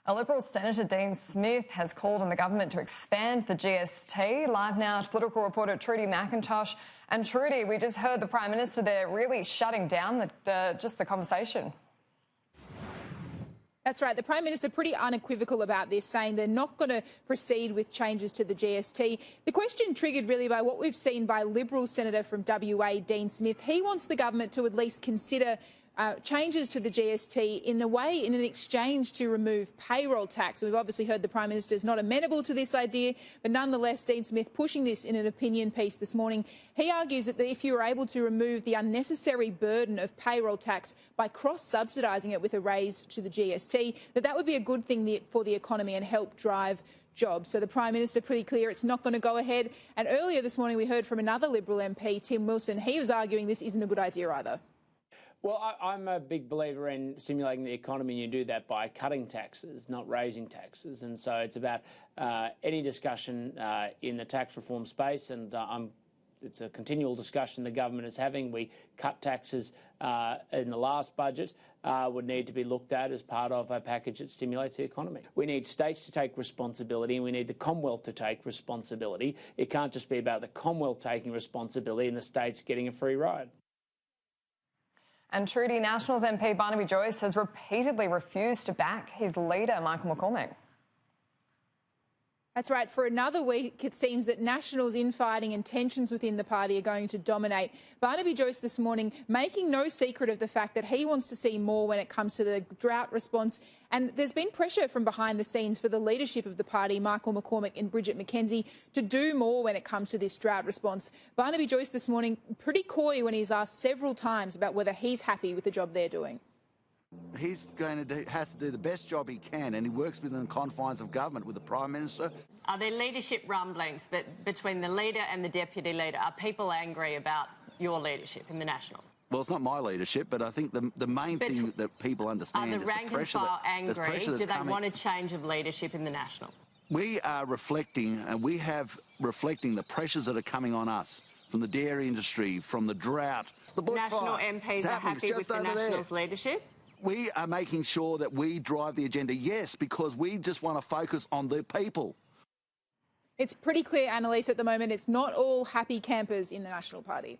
A Liberal Senator Dean Smith has called on the government to expand the GST. Live now to political reporter Trudy McIntosh. And Trudy, we just heard the Prime Minister there really shutting down just the conversation. That's right. The Prime Minister pretty unequivocal about this, saying they're not going to proceed with changes to the GST. The question triggered really by what we've seen by Liberal Senator from WA, Dean Smith. He wants the government to at least consider changes to the GST in an exchange to remove payroll tax. We've obviously heard the Prime Minister is not amenable to this idea, but nonetheless, Dean Smith pushing this in an opinion piece this morning. He argues that if you were able to remove the unnecessary burden of payroll tax by cross-subsidising it with a raise to the GST, that would be a good thing for the economy and help drive jobs. So the Prime Minister pretty clear it's not going to go ahead. And earlier this morning we heard from another Liberal MP, Tim Wilson. He was arguing this isn't a good idea either. Well, I'm a big believer in stimulating the economy, and you do that by cutting taxes, not raising taxes. And so it's about any discussion in the tax reform space, and it's a continual discussion the government is having. We cut taxes in the last budget, would need to be looked at as part of a package that stimulates the economy. We need states to take responsibility, and we need the Commonwealth to take responsibility. It can't just be about the Commonwealth taking responsibility and the states getting a free ride. And Trudy, Nationals MP Barnaby Joyce has repeatedly refused to back his leader, Michael McCormack. That's right. For another week, it seems that Nationals infighting and tensions within the party are going to dominate. Barnaby Joyce this morning making no secret of the fact that he wants to see more when it comes to the drought response. And there's been pressure from behind the scenes for the leadership of the party, Michael McCormack and Bridget McKenzie, to do more when it comes to this drought response. Barnaby Joyce this morning pretty coy when he's asked several times about whether he's happy with the job they're doing. He's has to do the best job he can, and he works within the confines of government with the Prime Minister. Are there leadership rumblings between the leader and the deputy leader? Are people angry about your leadership in the Nationals? Well, it's not my leadership, but I think the main thing that people understand is the pressure. Are the rank and file angry? Do they want a change of leadership in the Nationals? We are reflecting, and we have reflecting the pressures that are coming on us from the dairy industry, from the drought. The National MPs are happy with the Nationals' leadership? We are making sure that we drive the agenda, yes, because we just want to focus on the people. It's pretty clear, Annalise, at the moment it's not all happy campers in the National Party.